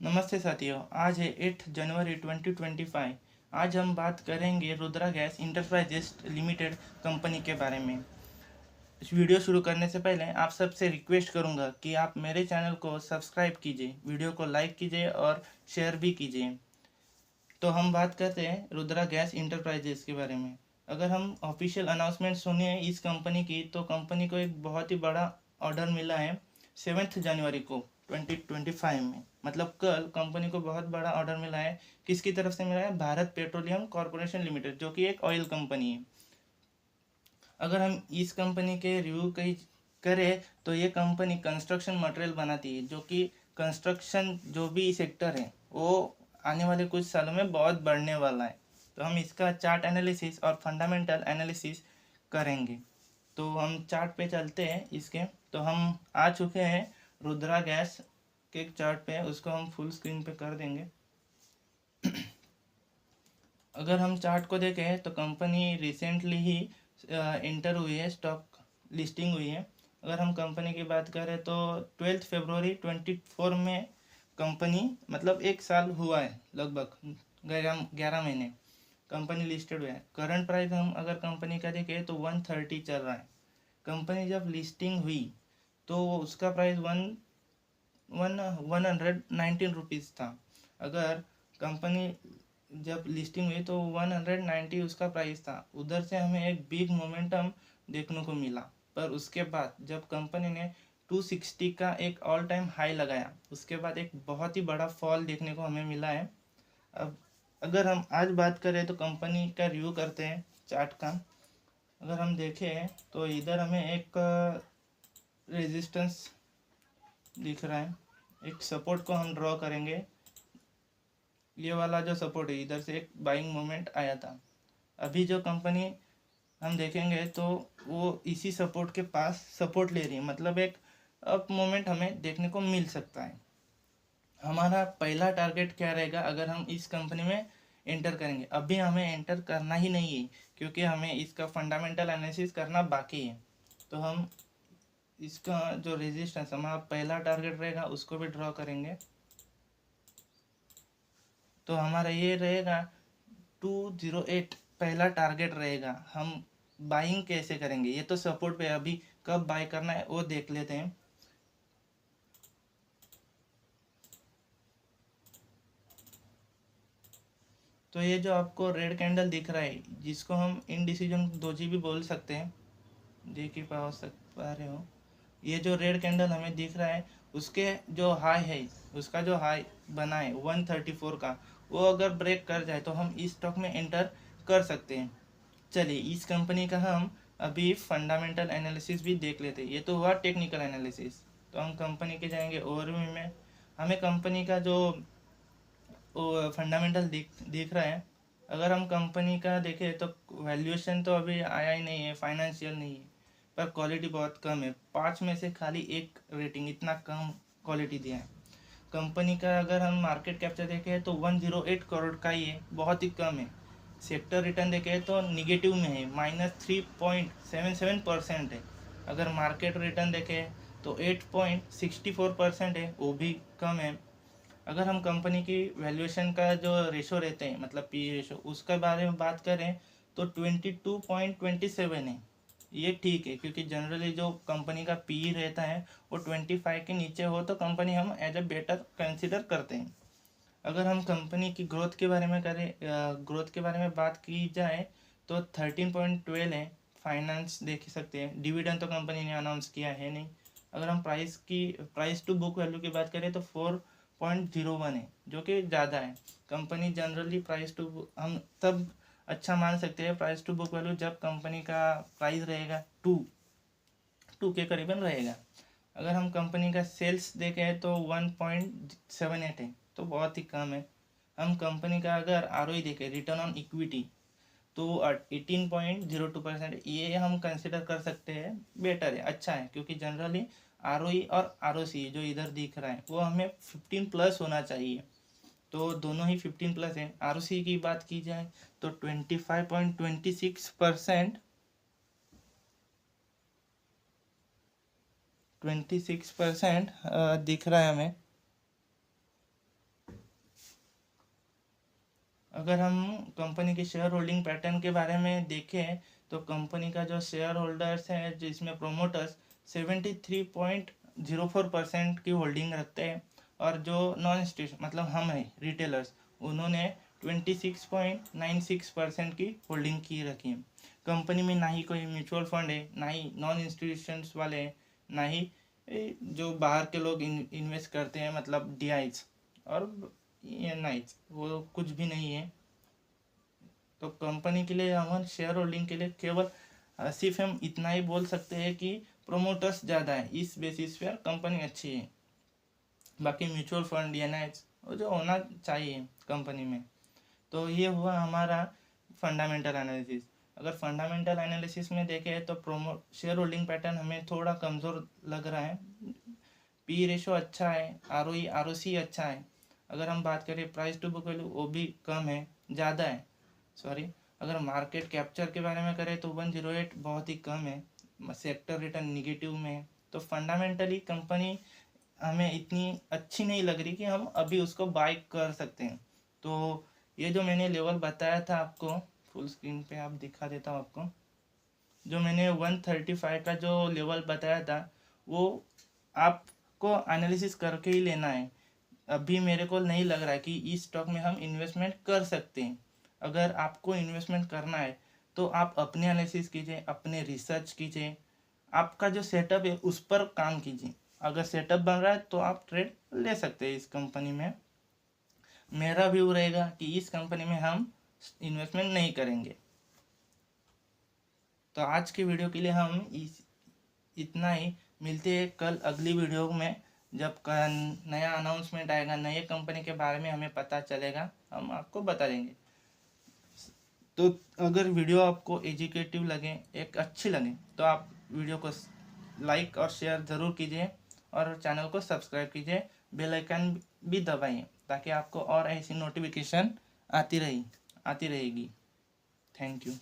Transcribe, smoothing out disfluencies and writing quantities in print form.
नमस्ते साथियों। आज है 8 जनवरी 2025। आज हम बात करेंगे Rudra gas enterprises limited company के बारे में। इस वीडियो शुरू करने से पहले आप सबसे रिक्वेस्ट करूंगा कि आप मेरे चैनल को सब्सक्राइब कीजिए, वीडियो को लाइक कीजिए और शेयर भी कीजिए। तो हम बात करते हैं रुद्रा गैस इंटरप्राइजेस के बारे में। अगर हम ऑफिशियल अनाउंसमेंट सुनिए इस कंपनी की, तो कंपनी को एक बहुत ही बड़ा ऑर्डर मिला है 7 जनवरी को 2025 में। मतलब कल कंपनी को बहुत बड़ा ऑर्डर मिला है। किसकी तरफ से मिला है? भारत पेट्रोलियम कॉरपोरेशन लिमिटेड, जो कि एक ऑयल कंपनी है। अगर हम इस कंपनी के रिव्यू कहीं करें तो ये कंपनी कंस्ट्रक्शन मटेरियल बनाती है, जो कि कंस्ट्रक्शन जो भी सेक्टर है वो आने वाले कुछ सालों में बहुत बढ़ने वाला है। तो हम इसका चार्ट एनालिसिस और फंडामेंटल एनालिसिस करेंगे। तो हम चार्ट पे चलते हैं इसके। तो हम आ चुके हैं रुद्रा गैस के चार्ट पे, उसको हम फुल स्क्रीन पे कर देंगे। अगर हम चार्ट को देखें तो कंपनी रिसेंटली ही इंटर हुई है, स्टॉक लिस्टिंग हुई है। अगर हम कंपनी की बात करें तो 12 फरवरी 24 में कंपनी, मतलब एक साल हुआ है लगभग, 11 महीने कंपनी लिस्टेड हुआ है। करंट प्राइस हम अगर कंपनी का देखें तो 130 चल रहा है। कंपनी जब लिस्टिंग हुई तो उसका प्राइस 119 रुपीज़ था। अगर कंपनी जब लिस्टिंग हुई तो 190 उसका प्राइस था। उधर से हमें एक बिग मोमेंटम देखने को मिला। पर उसके बाद जब कंपनी ने 260 का एक ऑल टाइम हाई लगाया, उसके बाद एक बहुत ही बड़ा फॉल देखने को हमें मिला है। अब अगर हम आज बात करें तो कंपनी का रिव्यू करते हैं चार्ट का। अगर हम देखें तो इधर हमें एक रेजिस्टेंस दिख रहा है, एक सपोर्ट को हम ड्रॉ करेंगे। ये वाला जो सपोर्ट है, इधर से एक बाइंग मोमेंट आया था। अभी जो कंपनी हम देखेंगे तो वो इसी सपोर्ट के पास सपोर्ट ले रही है, मतलब एक अप मोमेंट हमें देखने को मिल सकता है। हमारा पहला टारगेट क्या रहेगा अगर हम इस कंपनी में एंटर करेंगे? अभी हमें एंटर करना ही नहीं है, क्योंकि हमें इसका फंडामेंटल एनालिसिस करना बाकी है। तो हम इसका जो रेजिस्टेंस हमारा पहला टारगेट रहेगा उसको भी ड्रॉ करेंगे। तो हमारा ये रहेगा 208 पहला टारगेट रहेगा। हम बाइंग कैसे करेंगे? ये तो सपोर्ट पे, अभी कब बाय करना है वो देख लेते हैं। तो ये जो आपको रेड कैंडल दिख रहा है, जिसको हम इनडिसीजन दोजी भी बोल सकते हैं, देख ही पा रहे हो। ये जो रेड कैंडल हमें दिख रहा है, उसके जो हाई है, उसका जो हाई बना है 134 का, वो अगर ब्रेक कर जाए तो हम इस स्टॉक में एंटर कर सकते हैं। चलिए इस कंपनी का हम अभी फंडामेंटल एनालिसिस भी देख लेते हैं। ये तो हुआ टेक्निकल एनालिसिस। तो हम कंपनी के जाएंगे ओवरव्यू में। हमें कंपनी का जो फंडामेंटल दिख रहा है। अगर हम कंपनी का देखें तो वैल्यूएशन तो अभी आया ही नहीं है, फाइनेंशियल नहीं है, पर क्वालिटी बहुत कम है। 5 में से खाली एक रेटिंग, इतना कम क्वालिटी दिया है कंपनी का। अगर हम मार्केट कैप्चर देखें तो 108 करोड़ का ही है, बहुत ही कम है। सेक्टर रिटर्न देखें तो निगेटिव में है, -3.77% है। अगर मार्केट रिटर्न देखें तो 8.64% है, वो भी कम है। अगर हम कंपनी की वैल्यूएशन का जो रेशो रहते हैं, मतलब पी रेशो, उसके बारे में बात करें तो 22.27 है। ये ठीक है, क्योंकि जनरली जो कंपनी का पी रहता है वो 25 के नीचे हो तो कंपनी हम एज ए बेटर कंसिडर करते हैं। अगर हम कंपनी की ग्रोथ के बारे में करें, ग्रोथ के बारे में बात की जाए तो 13.12 है। फाइनेंस देख सकते हैं। डिविडेंड तो कंपनी ने अनाउंस किया है नहीं। अगर हम प्राइस टू बुक वैल्यू की बात करें तो 4.01 है, जो कि ज़्यादा है। कंपनी जनरली प्राइस टू, हम तब अच्छा मान सकते हैं प्राइस टू बुक वैल्यू जब कंपनी का प्राइस रहेगा टू के करीबन रहेगा। अगर हम कंपनी का सेल्स देखें तो 1.78 है, तो बहुत ही कम है। हम कंपनी का अगर आरओई देखें, रिटर्न ऑन इक्विटी, तो 18.02%, ये हम कंसिडर कर सकते हैं बेटर है, अच्छा है। क्योंकि जनरली आरओई और आरओसी जो इधर दिख रहा है वो हमें 15 प्लस होना चाहिए। तो दोनों ही 15 प्लस है। आरओसी की बात की जाए तो 25.26%, 26% दिख रहा है हमें। अगर हम कंपनी की शेयर होल्डिंग पैटर्न के बारे में देखें तो कंपनी का जो शेयर होल्डर्स है जिसमें प्रोमोटर्स 73.04% की होल्डिंग रखते हैं और जो नॉन इंस्टीट्यूशन मतलब हम हैं रिटेलर्स उन्होंने 26.96% की होल्डिंग की रखी है। कंपनी में ना ही कोई म्यूचुअल फंड है, ना ही नॉन इंस्टीट्यूशंस वाले हैं, ना ही जो बाहर के लोग इन्वेस्ट करते हैं मतलब डीआईज और नाइट्स, वो कुछ भी नहीं है। तो कंपनी के लिए हम शेयर होल्डिंग के लिए केवल सिर्फ हम इतना ही बोल सकते हैं कि प्रोमोटर्स ज़्यादा है, इस बेसिस पर कंपनी अच्छी है। बाकी म्यूचुअल फंड या नाइट्स वो जो होना चाहिए कंपनी में। तो ये हुआ हमारा फंडामेंटल एनालिसिस। अगर फंडामेंटल एनालिसिस में देखें तो शेयर होल्डिंग पैटर्न हमें थोड़ा कमज़ोर लग रहा है। पी रेशो अच्छा है, आरओसी अच्छा है। अगर हम बात करें प्राइस टू बुक वैल्यू वो भी कम है, ज़्यादा है सॉरी। अगर मार्केट कैप्चर के बारे में करें तो 108 बहुत ही कम है, सेक्टर रिटर्न निगेटिव में है। तो फंडामेंटली कंपनी हमें इतनी अच्छी नहीं लग रही कि हम अभी उसको बाय कर सकते हैं। तो ये जो मैंने लेवल बताया था आपको, फुल स्क्रीन पे आप दिखा देता हूँ आपको। जो मैंने 135 का जो लेवल बताया था वो आपको एनालिसिस करके ही लेना है। अभी मेरे को नहीं लग रहा है कि इस स्टॉक में हम इन्वेस्टमेंट कर सकते हैं। अगर आपको इन्वेस्टमेंट करना है तो आप अपने एनालिसिस कीजिए, अपने रिसर्च कीजिए, आपका जो सेटअप है उस पर काम कीजिए। अगर सेटअप बन रहा है तो आप ट्रेड ले सकते हैं इस कंपनी में। मेरा व्यू रहेगा कि इस कंपनी में हम इन्वेस्टमेंट नहीं करेंगे। तो आज के वीडियो के लिए हम इतना ही। मिलते हैं कल अगली वीडियो में, जब नया अनाउंसमेंट आएगा, नए कंपनी के बारे में हमें पता चलेगा, हम आपको बता देंगे। तो अगर वीडियो आपको एजुकेटिव लगे, एक अच्छी लगे, तो आप वीडियो को लाइक और शेयर ज़रूर कीजिए और चैनल को सब्सक्राइब कीजिए। बेल आइकन भी दबाइए ताकि आपको और ऐसी नोटिफिकेशन आती रहेगी। Thank you.